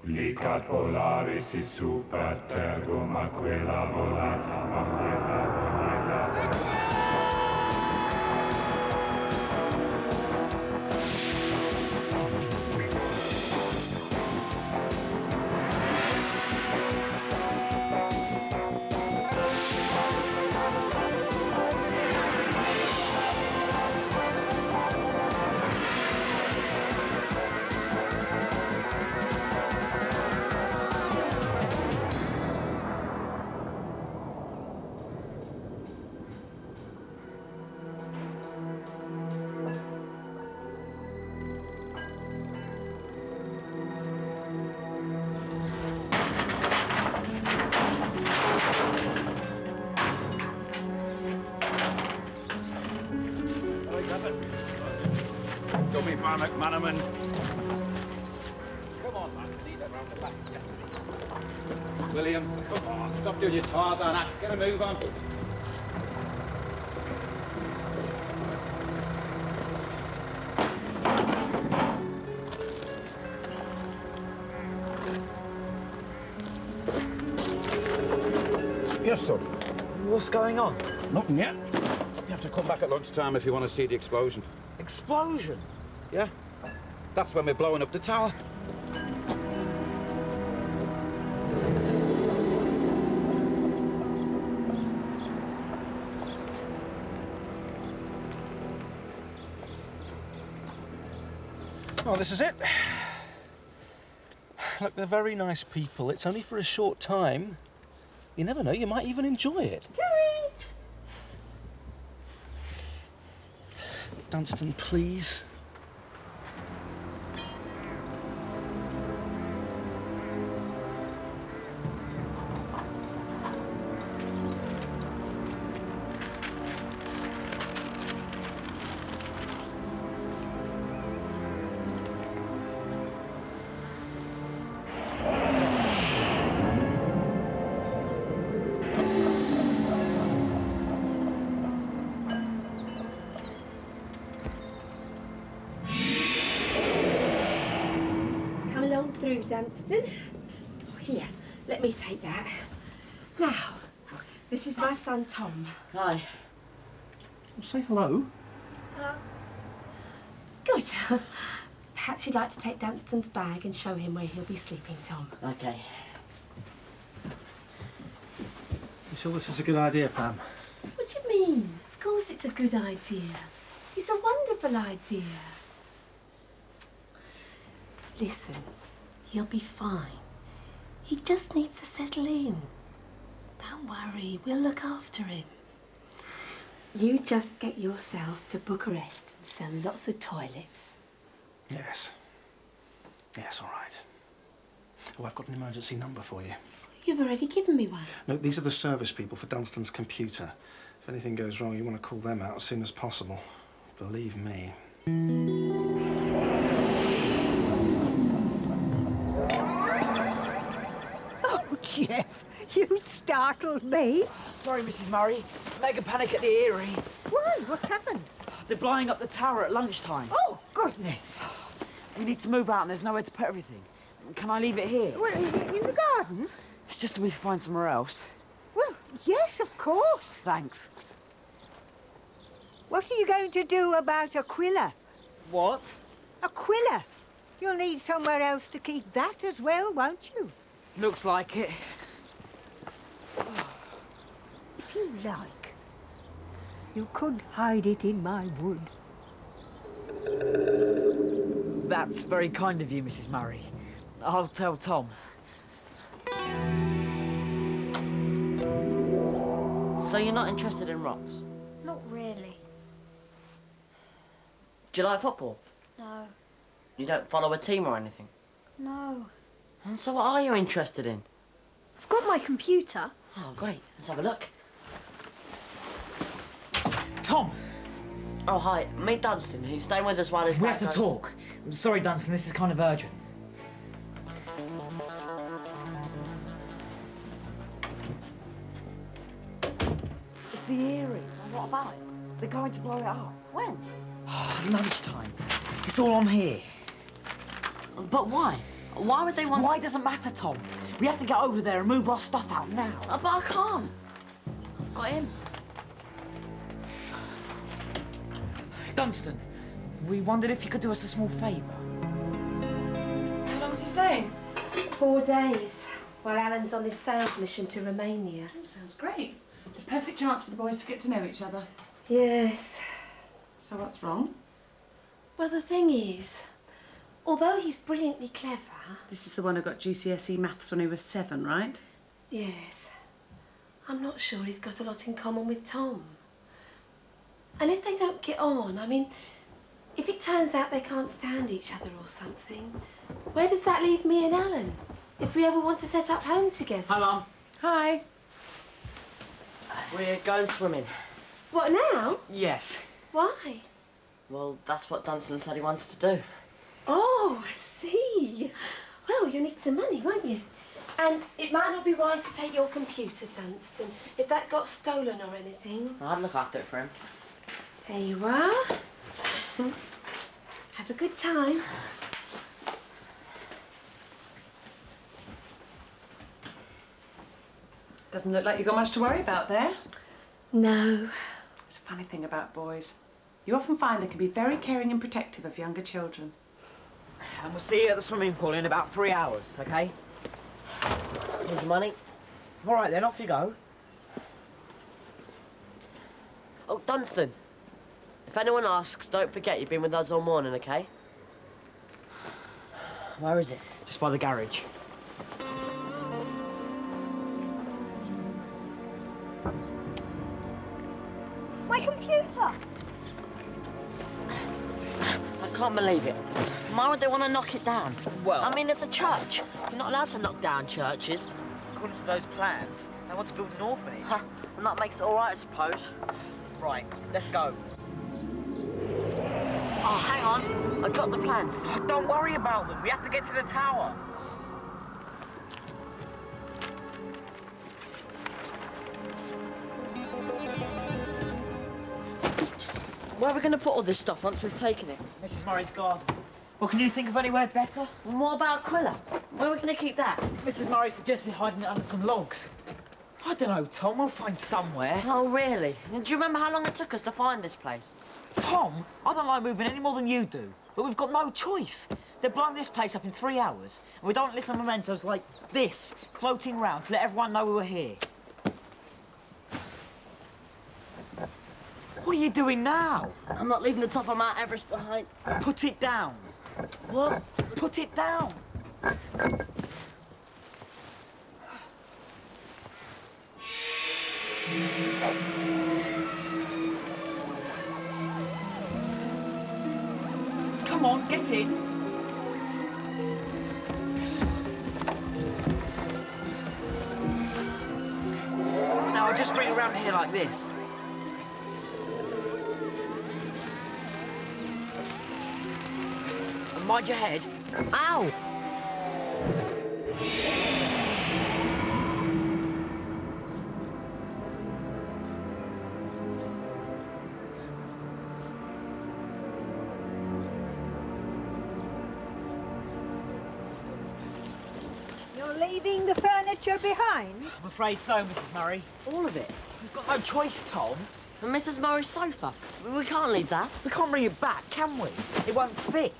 Licat polaris is super tergum Aquila volat, Aquila. McManaman. Come on, man. Lead it round the back. Yes. William, come on. Stop doing your Tarzan act. Get a move on. Yes, sir. What's going on? Nothing yet. You have to come back at lunchtime if you want to see the explosion. Explosion? Yeah. That's when we're blowing up the tower. Oh, this is it. Look, they're very nice people. It's only for a short time. You never know, you might even enjoy it. Carrie! Dunstan, please. Through, Dunstan. Oh, here, let me take that. Now, this is my son, Tom. Hi. Well, say hello. Hello. Good. Perhaps you'd like to take Dunstan's bag and show him where he'll be sleeping, Tom. Okay. You sure this is a good idea, Pam? What do you mean? Of course it's a good idea. It's a wonderful idea. Listen. He'll be fine. He just needs to settle in. Don't worry, we'll look after him. You just get yourself to Bucharest and sell lots of toilets. Yes. Yes, all right. Oh, I've got an emergency number for you. You've already given me one. No, these are the service people for Dunstan's computer. If anything goes wrong, you want to call them out as soon as possible. Believe me. Jeff, you startled me. Sorry, Mrs. Murray. Mega panic at the Eyrie. Why? What happened? They're blowing up the tower at lunchtime. Oh, goodness. We need to move out and there's nowhere to put everything. Can I leave it here? Well, in the garden? It's just that we find somewhere else. Well, yes, of course. Thanks. What are you going to do about Aquila? What? Aquila. You'll need somewhere else to keep that as well, won't you? Looks like it. If you like, you could hide it in my wood. That's very kind of you, Mrs. Murray. I'll tell Tom. So you're not interested in rocks? Not really. Do you like football? No. You don't follow a team or anything? No. And so what are you interested in? I've got my computer. Oh, great. Let's have a look. Tom! Oh, hi. Meet Dunstan. He's staying with us while his We dad have to goes- talk. I'm sorry, Dunstan, this is kind of urgent. It's the Eyrie. What about it? They're going to blow it up. When? Lunchtime. It's all on here. But why? Why would they want Why doesn't matter, Tom. We have to get over there and move our stuff out now. But I can't. I've got him. Dunstan, we wondered if you could do us a small favour. So how long is he staying? 4 days, while Alan's on his sales mission to Romania. Oh, sounds great. The perfect chance for the boys to get to know each other. Yes. So what's wrong? Well, the thing is, although he's brilliantly clever... This is the one who got GCSE maths when he was 7, right? Yes. I'm not sure he's got a lot in common with Tom. And if they don't get on, I mean, if it turns out they can't stand each other or something, where does that leave me and Alan? If we ever want to set up home together. Hi, Mum. Hi. We're going swimming. What, now? Yes. Why? Well, that's what Dunstan said he wanted to do. Oh, I see. Well, you need some money, won't you? And it might not be wise to take your computer, Dunstan, if that got stolen or anything. I'd look after it for him. There you are. Have a good time. Doesn't look like you've got much to worry about there. No. It's a funny thing about boys. You often find they can be very caring and protective of younger children. And we'll see you at the swimming pool in about 3 hours, OK? Need your money? All right, then, off you go. Oh, Dunstan. If anyone asks, don't forget you've been with us all morning, OK? Where is it? Just by the garage. My computer! I can't believe it. Why would they want to knock it down? Well... I mean, it's a church. You're not allowed to knock down churches. According to those plans, they want to build an orphanage. Huh, and that makes it all right, I suppose. Right, let's go. Oh, hang on. I've got the plans. Oh, don't worry about them. We have to get to the tower. Where are we going to put all this stuff once we've taken it? Mrs. Murray's garden. Well, can you think of anywhere better? And what about Aquila? Where are we going to keep that? Mrs. Murray suggested hiding it under some logs. I don't know, Tom. We'll find somewhere. Oh, really? And do you remember how long it took us to find this place? Tom, I don't like moving any more than you do, but we've got no choice. They're blowing this place up in 3 hours, and we don't want little mementos like this floating around to let everyone know we were here. What are you doing now? I'm not leaving the top of Mount Everest behind. Put it down. What? Put it down. Come on, get in. Now, I'll just bring it around here like this. And mind your head. Ow! You're leaving the furniture behind? I'm afraid so, Mrs. Murray. All of it. We've got no choice, Tom. And Mrs. Murray's sofa. We can't leave that. We can't bring it back, can we? It won't fit.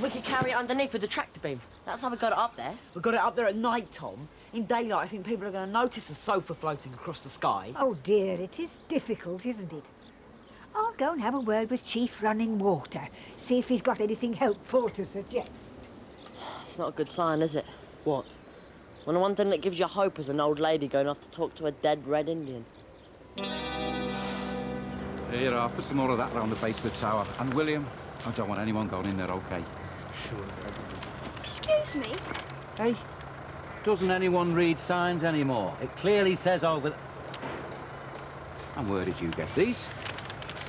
We could carry it underneath with the tractor beam. That's how we got it up there. We've got it up there at night, Tom. In daylight, I think people are going to notice a sofa floating across the sky. Oh dear, it is difficult, isn't it? I'll go and have a word with Chief Running Water, see if he's got anything helpful to suggest. It's not a good sign, is it? What? Well, the one thing that gives you hope is an old lady going off to talk to a dead Red Indian. Here you are. Put some more of that round the base of the tower. And William, I don't want anyone going in there, OK? Excuse me? Hey, doesn't anyone read signs anymore? It clearly says over... And where did you get these?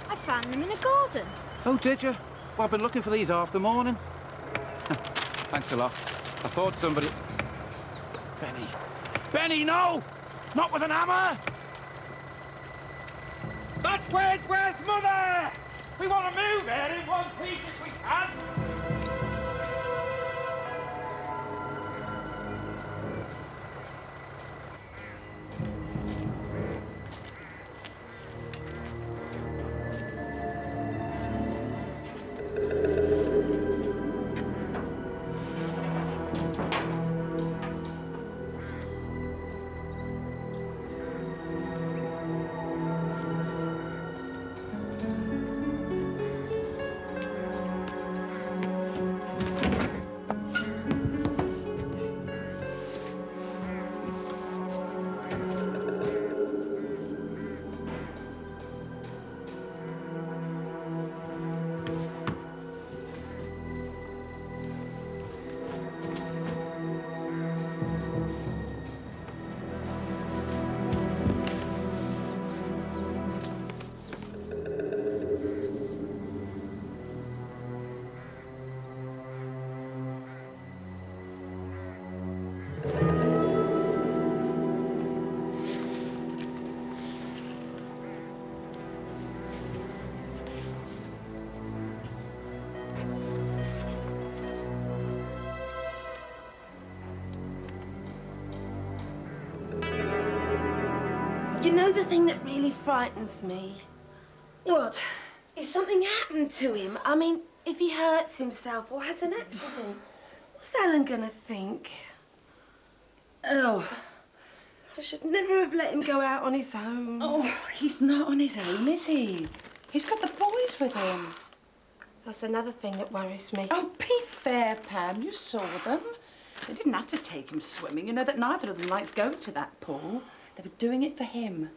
I found them in a garden. Oh, did you? Well, I've been looking for these half the morning. Thanks a lot. I thought somebody... Benny. Benny, no! Not with an hammer! That's Wordsworth's mother! We want to move here in one piece if we can! You know the thing that really frightens me? What? If something happened to him, I mean, if he hurts himself or has an accident, what's Alan gonna think? Oh. I should never have let him go out on his own. Oh, he's not on his own, is he? He's got the boys with him. That's another thing that worries me. Oh, be fair, Pam. You saw them. They didn't have to take him swimming. You know that neither of them likes going to that pool. They were doing it for him.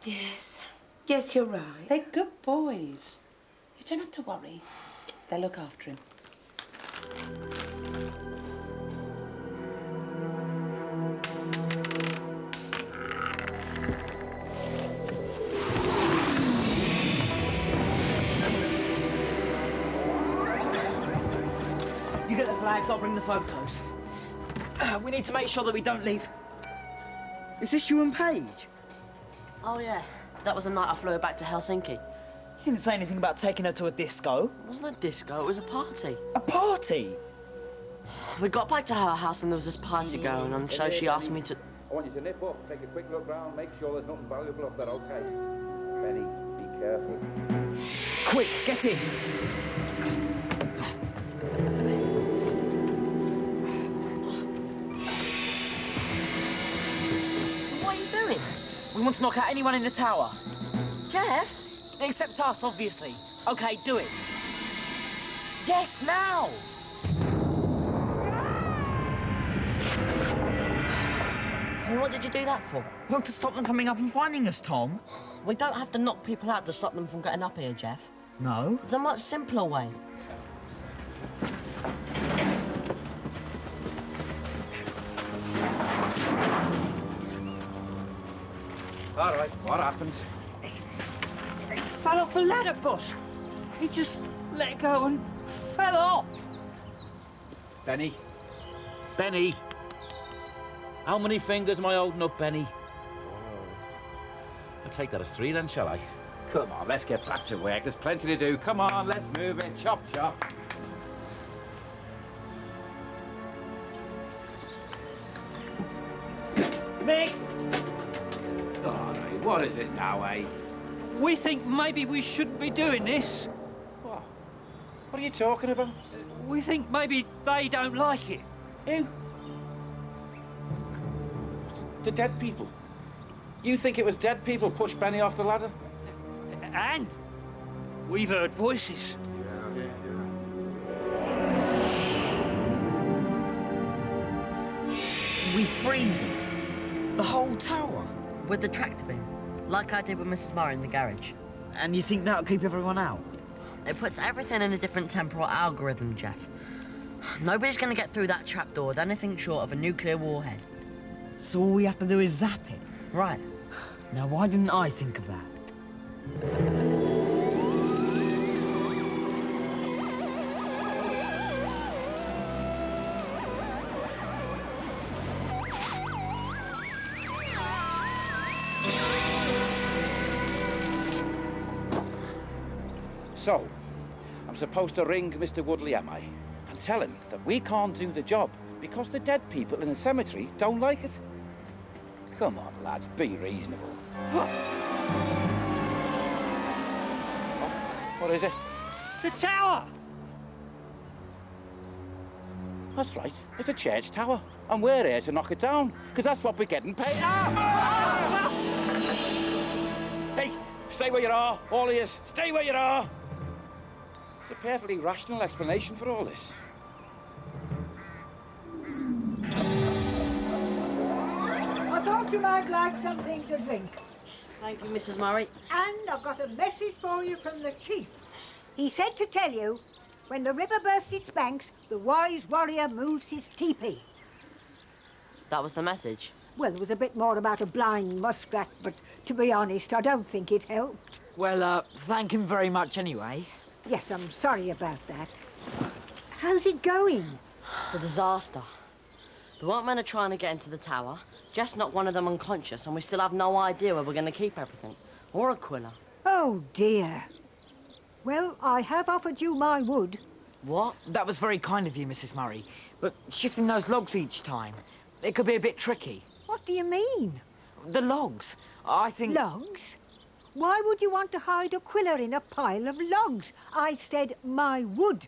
Yes. Yes, you're right. They're good boys. You don't have to worry. They'll look after him. You get the flags, I'll bring the photos. We need to make sure that we don't leave. Is this you and Paige? Oh, yeah. That was the night I flew her back to Helsinki. You didn't say anything about taking her to a disco. It wasn't a disco, it was a party. A party? We got back to her house and there was this party going on, so she asked me to... I want you to nip up, take a quick look round, make sure there's nothing valuable up there, OK? Benny, be careful. Quick, get in. What are you doing? We want to knock out anyone in the tower. Jeff? Except us, obviously. OK, do it. Yes, now! And what did you do that for? Well, to stop them coming up and finding us, Tom. We don't have to knock people out to stop them from getting up here, Jeff. No. There's a much simpler way. All right, what happened? He fell off a ladder, boss. He just let go and fell off. Benny. Benny. How many fingers am I holding up, Benny? I'll take that as 3 then, shall I? Come on, let's get back to work. There's plenty to do. Come on, let's move it. Chop, chop. Mick! All right, what is it now, eh? We think maybe we shouldn't be doing this. What? What are you talking about? We think maybe they don't like it. Who? The dead people. You think it was dead people pushed Benny off the ladder? And we've heard voices. We freeze it. The whole tower. With the tractor beam, like I did with Mrs. Murray in the garage. And you think that'll keep everyone out? It puts everything in a different temporal algorithm, Jeff. Nobody's going to get through that trapdoor with anything short of a nuclear warhead. So all we have to do is zap it? Right. Now, why didn't I think of that? So, I'm supposed to ring Mr. Woodley, am I? And tell him that we can't do the job because the dead people in the cemetery don't like it? Come on, lads, be reasonable. What is it? The tower! That's right, it's a church tower. And we're here to knock it down, because that's what we're getting paid. Ah! Hey, stay where you are, all of you. Stay where you are. It's a perfectly rational explanation for all this. I thought you might like something to drink. Thank you, Mrs. Murray. And I've got a message for you from the chief. He said to tell you, when the river bursts its banks, the wise warrior moves his teepee. That was the message. Well, there was a bit more about a blind muskrat, but to be honest, I don't think it helped. Well, thank him very much anyway. Yes, I'm sorry about that. How's it going? It's a disaster. The workmen are trying to get into the tower. Jess knocked one of them unconscious, and we still have no idea where we're going to keep everything. Or Aquila. Oh, dear. Well, I have offered you my wood. What? That was very kind of you, Mrs. Murray. But shifting those logs each time, it could be a bit tricky. What do you mean? The logs. I think... Logs? Why would you want to hide Aquila in a pile of logs? I said my wood.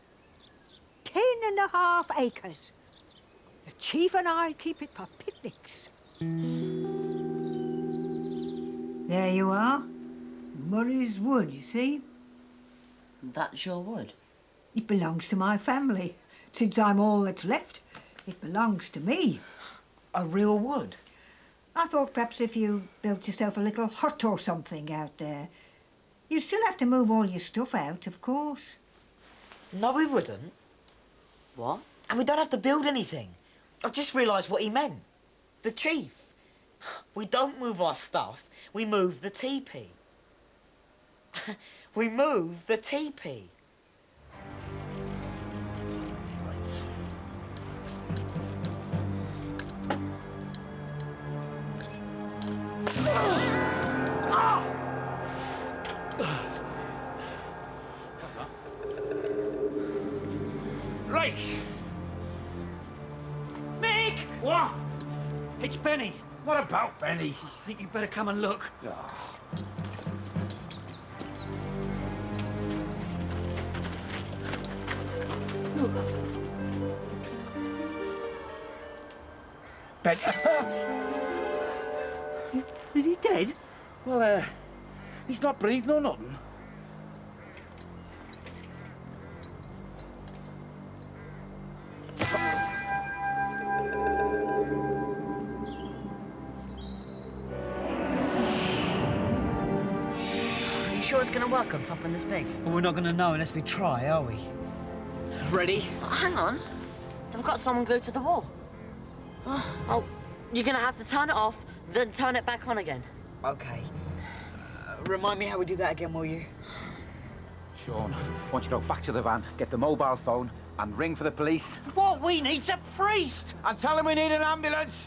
10.5 acres. The chief and I keep it for picnics. There you are. Murray's wood, you see? That's your wood? It belongs to my family. Since I'm all that's left, it belongs to me. A real wood? I thought perhaps if you built yourself a little hut or something out there. You'd still have to move all your stuff out, of course. No, we wouldn't. What? And we don't have to build anything. I've just realised what he meant. The chief. We don't move our stuff, we move the teepee. We move the teepee. Right. Mick! What? It's Benny. What about Benny? I think you'd better come and look. Benny. Is he dead? Well, he's not breathing or nothing. Are you sure it's going to work on something this big? Well, we're not going to know unless we try, are we? Ready? Oh, hang on. They've got someone glued to the wall. Oh, you're going to have to turn it off, then turn it back on again. OK. Remind me how we do that again, will you? Sean, I want you to go back to the van, get the mobile phone, and ring for the police. What we need's a priest! And tell them we need an ambulance.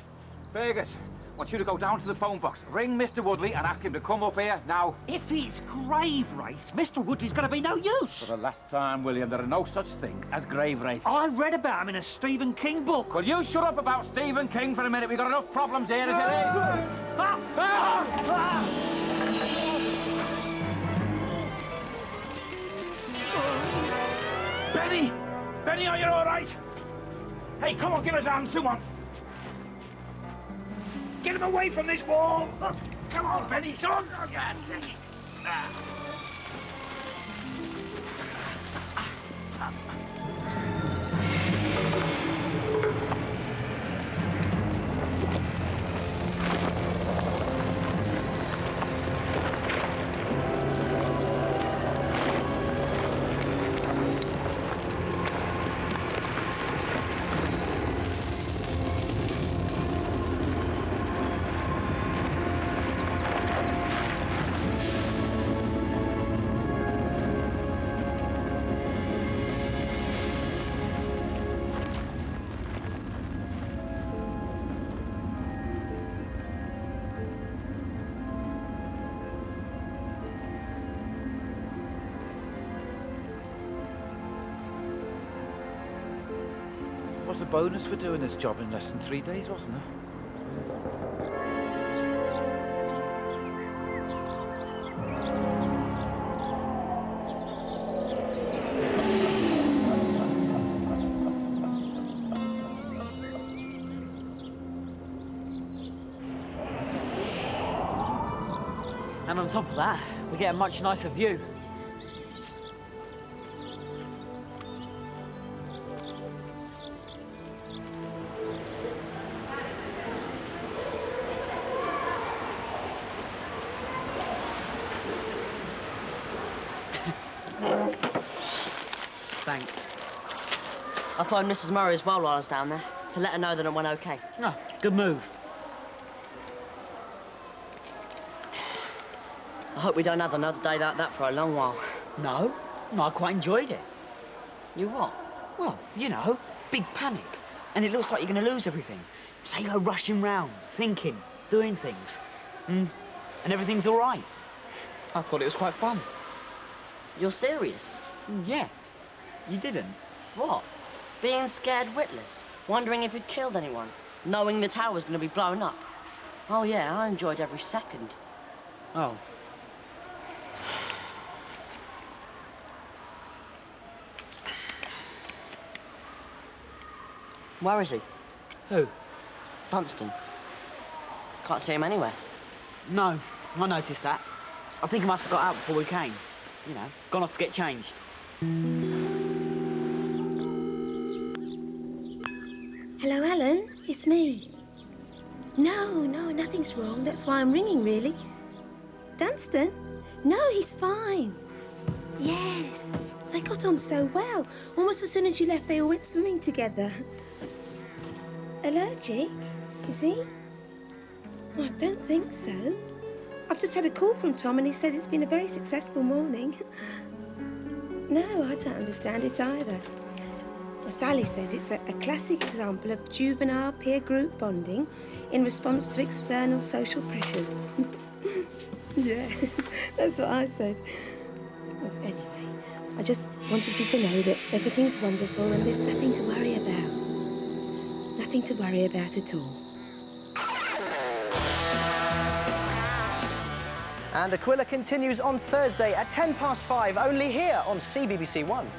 Fergus, I want you to go down to the phone box, ring Mr. Woodley, and ask him to come up here now. If it's grave wraiths, Mr. Woodley's going to be no use. For the last time, William, there are no such things as grave wraiths. I read about him in a Stephen King book. Will you shut up about Stephen King for a minute? We've got enough problems here as it is. Benny! Benny, are you all right? Hey, come on, give us a hand, come on. Get him away from this wall. Come on, Benny, son. Oh, that's it. Was a bonus for doing this job in less than 3 days, wasn't it? And on top of that, we get a much nicer view. Thanks. I phoned Mrs. Murray as well while I was down there, to let her know that it went OK. Oh, good move. I hope we don't have another day like that for a long while. No, I quite enjoyed it. You what? Well, you know, big panic. And it looks like you're going to lose everything. So you go rushing round, thinking, doing things. And everything's all right. I thought it was quite fun. You're serious? Yeah. You didn't? What? Being scared witless? Wondering if you'd killed anyone? Knowing the tower's going to be blown up? Oh, yeah, I enjoyed every second. Oh. Where is he? Who? Dunstan. Can't see him anywhere. No, I noticed that. I think he must have got out before we came. You know, gone off to get changed. Hello, Alan. It's me. No, nothing's wrong. That's why I'm ringing, really. Dunstan? No, he's fine. Yes, they got on so well. Almost as soon as you left, they all went swimming together. Allergic? Is he? I don't think so. I've just had a call from Tom and he says it's been a very successful morning. No, I don't understand it either. Well, Sally says it's a classic example of juvenile peer group bonding in response to external social pressures. Yeah, that's what I said. Well, anyway, I just wanted you to know that everything's wonderful and there's nothing to worry about. Nothing to worry about at all. And Aquila continues on Thursday at 5:10, only here on CBBC 1.